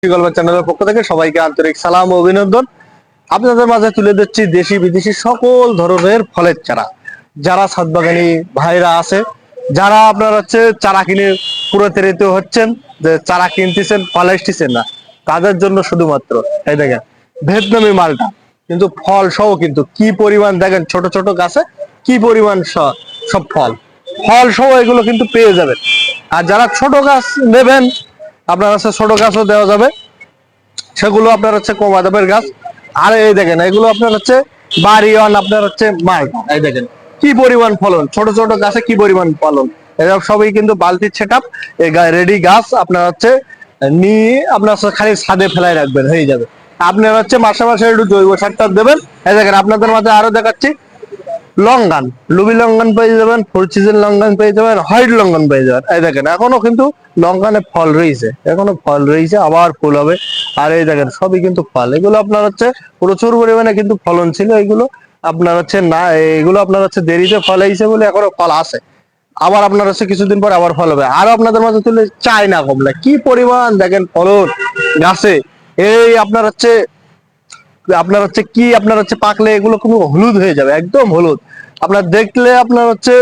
গল্পের চ্যানেলের পক্ষ থেকে সবাইকে আন্তরিক সালাম ও অভিনন্দন। আপনাদের মাঝে তুলে দিচ্ছি দেশি বিদেশি সকল ধরনের ফলের চারা। যারা ছাদ বাগানি ভাইরা আছে, যারা আপনার হচ্ছে চারা কিনে পুরোতেরিত হচ্ছেন, যে চারা কিনতেছেন ফল আসতেছেন না, তাদের জন্য শুধুমাত্র এই দেখেন ভিয়েতনামি মালটা, কিন্তু ফল সহ, কিন্তু কি পরিমাণ দেখেন ছোট ছোট গাছে কি পরিমাণ সব ফল ফল সহ এগুলো কিন্তু পেয়ে যাবেন। আর যারা ছোট গাছ নেবেন, আপনার হচ্ছে ছোট গাছও দেওয়া যাবে, সেগুলো আপনার হচ্ছে কমা দামের গাছ। আর এই দেখেন এগুলো আপনার হচ্ছে বাড়িওয়ান, আপনার হচ্ছে মালটা, এই দেখেন কি পরিমাণ ফলন, ছোট ছোট গাছে কি পরিমাণ ফলন। এসব সবই কিন্তু বালতির সেটআপ, এই রেডি গাছ আপনার হচ্ছে নিয়ে আপনার খালি ছাদে ফেলাই রাখবেন, হয়ে যাবে। আপনার হচ্ছে মাসে মাসে একটু জৈব সারটা দেবেন। এই দেখেন আপনাদের মাঝে আরো দেখাচ্ছি লঙ্গান, লুবি লঙ্গান পেয়ে যাবেন, ফোর সিজন লঙ্গান পেয়ে যাবেন, হোয়াইট লঙ্গান পেয়ে যাবেন। এই দেখেন এখনো কিন্তু লঙ্কানে ফল রয়েছে, এখনো ফল রয়েছে, আবার ফুল হবে। আর এই দেখেন সবই কিন্তু ফল, এগুলো আপনার হচ্ছে প্রচুর পরিমাণে কিন্তু ফলন ছিল। এগুলো আপনার হচ্ছে না, এগুলো আপনার হচ্ছে দেরিতে ফল হয়েছে বলে এখনো ফল আছে। আবার আপনার হচ্ছে কিছুদিন পর আবার ফল হবে। আরো আপনাদের মাঝে তুলে চায়না কমলা, কি পরিমাণ দেখেন ফলন গাছে। এই আপনার হচ্ছে কি আপনার হচ্ছে পাকলে এগুলো খুব হলুদ হয়ে যাবে, একদম হলুদ। আপনার দেখলে আপনার হচ্ছে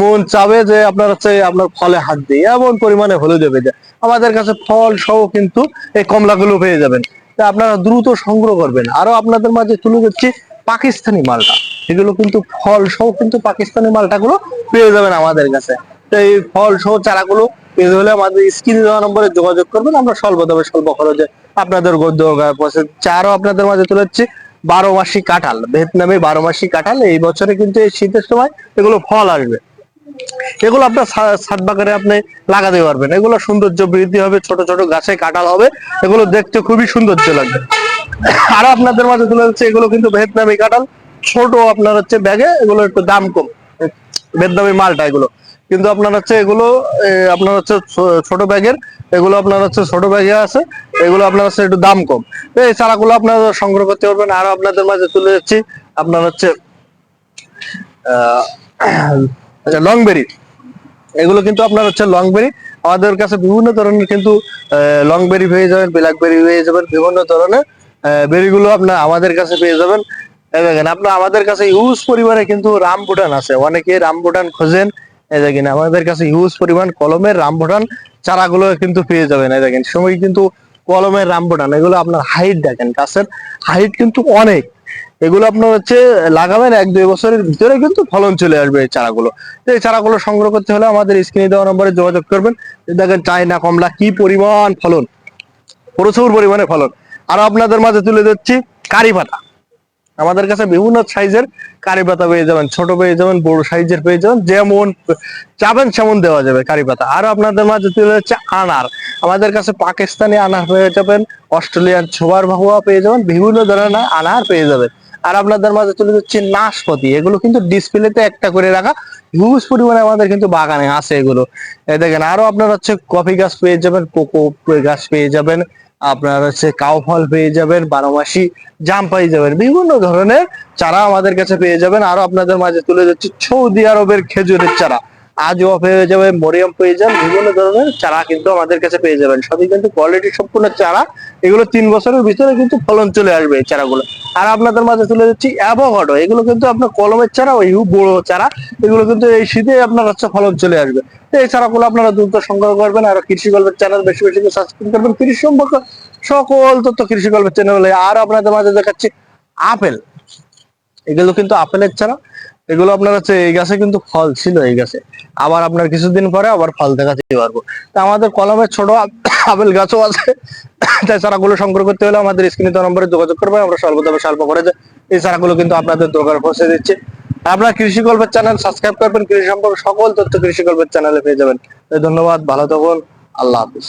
মন চাবে যে আপনার হচ্ছে আপনার ফলে হাত দিয়ে, এমন পরিমাণে হলুদ হয়ে যায়। আমাদের কাছে ফল সহ কিন্তু এই কমলাগুলো পেয়ে যাবেন, তা আপনারা দ্রুত সংগ্রহ করবেন। আরো আপনাদের মাঝে তুলে দিচ্ছি পাকিস্তানি মালটা, এগুলো কিন্তু ফল সহ কিন্তু পাকিস্তানি মালটা গুলো পেয়ে যাবেন আমাদের কাছে। তো এই ফল সহ চারাগুলো পেতে হলে আমাদের স্ক্রিনে দেওয়া নম্বরে যোগাযোগ করবেন, আমরা স্বল্প দামে স্বল্প খরচে আপনাদের দরকার পড়ছে। চারও আপনাদের মাঝে তুলে দিচ্ছি 12 মাসি কাঁঠাল, ভিয়েতনামি 12 মাসি কাঁঠাল। এই বছরে কিন্তু এই শীতের সময় এগুলো ফল আসবে, এগুলো আপনার ছাদ বাগানে আপনি লাগাতে পারবেন। এগুলো সৌন্দর্য বৃদ্ধি হবে, ছোট ছোট গাছে কাঁঠাল হবে, এগুলো দেখতে খুবই সৌন্দর্য লাগবে। আরো আপনাদের মাঝে তুলে হচ্ছে এগুলো কিন্তু ভিয়েতনামি কাঁঠাল, ছোট আপনার হচ্ছে ব্যাগে, এগুলো একটু দাম কম, ভিয়েতনামি মালটা এগুলো কিন্তু আপনার হচ্ছে এগুলো আপনার হচ্ছে ছোট ব্যাগের, এগুলো আপনার হচ্ছে ছোট ব্যাগে আছে, এগুলো আপনার হচ্ছে একটু দাম কম। তো এই চারাগুলো আপনারা সংগ্রহ করতে পারবেন। আরো আপনাদের মাঝে তুলে যাচ্ছি আপনার হচ্ছে আহ লংবেরি, এগুলো কিন্তু আপনার হচ্ছে লংবেরি। আমাদের কাছে বিভিন্ন ধরনের কিন্তু লংবেরি পেয়ে যাবেন, ব্ল্যাকবেরি পেয়ে যাবেন, বিভিন্ন ধরনের বেরিগুলো আপনার আমাদের কাছে পেয়ে যাবেন। দেখেন আপনার আমাদের কাছে হিউজ পরিমাণে কিন্তু রামবুটান আছে, অনেকে রামবুটান খোঁজেন। এই দেখেন আমাদের কাছে হিউজ পরিমাণ কলমের রামবুটান চারাগুলো কিন্তু পেয়ে যাবেন। এই দেখেন সময় কিন্তু কলমের রামবুটান, এগুলো আপনার হাইট দেখেন, গাছের হাইট কিন্তু অনেক। এগুলো আপনার হচ্ছে লাগাবেন 1-2 বছরের ভিতরে কিন্তু ফলন চলে আসবে এই চারাগুলো। এই চারাগুলো সংগ্রহ করতে হলে আমাদের স্ক্রিনে দেওয়া নম্বরে যোগাযোগ করবেন। দেখেন চায়না কমলা কি পরিমাণ ফলন, প্রচুর পরিমাণে ফলন। আর আপনাদের মাঝে তুলে দিচ্ছি কারি পাতা, আমাদের কাছে বিভিন্ন সাইজের কারি পাতা পেয়ে যাবেন, ছোট পেয়ে যাবেন, বড় সাইজের পেয়ে যাবেন, যেমন চাবেন সেমন দেওয়া যাবে কারি পাতা। আর আপনাদের মাঝে তুলে যাচ্ছে আনার, আমাদের কাছে পাকিস্তানি আনার পেয়ে যাবেন, অস্ট্রেলিয়ান ছোবার ভাহুয়া পেয়ে যাবেন, বিভিন্ন ধরনের আনার পেয়ে যাবেন। আর আপনাদের মাঝে তুলে যাচ্ছে নাশপাতি, এগুলো কিন্তু ডিসপ্লেতে একটা করে রাখা, হিউজ পরিমাণে আমাদের কিন্তু বাগানে আছে এগুলো। এই দেখেন আরো আপনার হচ্ছে কফি গাছ পেয়ে যাবেন, কোকো গাছ পেয়ে যাবেন, আপনার হচ্ছে কাউ ফল পেয়ে যাবেন, 12 মাসি জাম পেয়ে যাবেন, বিভিন্ন ধরনের চারা আমাদের কাছে পেয়ে যাবেন। আরো আপনাদের মাঝে তুলে যাচ্ছি সৌদি আরবের খেজুরের চারা, আজও পেয়ে যাবেন, মরিয়াম পেয়ে যান, বিভিন্ন ধরনের চারা কিন্তু আমাদের কাছে পেয়ে যাবেন। সবই কিন্তু কোয়ালিটি সম্পূর্ণ চারা, এগুলো 3 বছরের ভিতরে কিন্তু ফলন চলে আসবে এই চারাগুলো। আর আপনাদের মাঝে তুলে যাচ্ছি অ্যাভোকাডো, এগুলো কিন্তু আপনার কলমের চারা, ওই বড় চারা, এগুলো কিন্তু এই শীতে আপনার হচ্ছে ফলন চলে আসবে। তো এই চারাগুলো আপনারা দ্রুত সংগ্রহ করবেন। আর কৃষি গল্পের চ্যানেল বেশি বেশি সাবস্ক্রাইব করবেন, কৃষি সম্পর্ক সকল তথ্য কৃষি গল্পের চ্যানেলে। আর আপনাদের মাঝে দেখাচ্ছি আপেল, এগুলো কিন্তু আপেলের চারা, এগুলো আপনার হচ্ছে এই গাছে কিন্তু ফল ছিল, এই গাছে আবার আপনার কিছুদিন পরে আবার ফল দেখাতে পারবো। তা আমাদের কলমের ছোট আপেল গাছও আছে। তাই চারাগুলো সংগ্রহ করতে হলে আমাদের স্ক্রিনে দেওয়া নম্বরে যোগাযোগ করবেন, আমরা সর্বদাবে স্বল্প করে যে এই চারাগুলো কিন্তু আপনাদের দোকানে পৌঁছে দিচ্ছি। আপনার কৃষি গল্পের চ্যানেল সাবস্ক্রাইব করবেন, কৃষি সম্পর্কে সকল তথ্য কৃষি গল্পের চ্যানেলে পেয়ে যাবেন। ধন্যবাদ, ভালো থাকুন, আল্লাহ হাফিজ।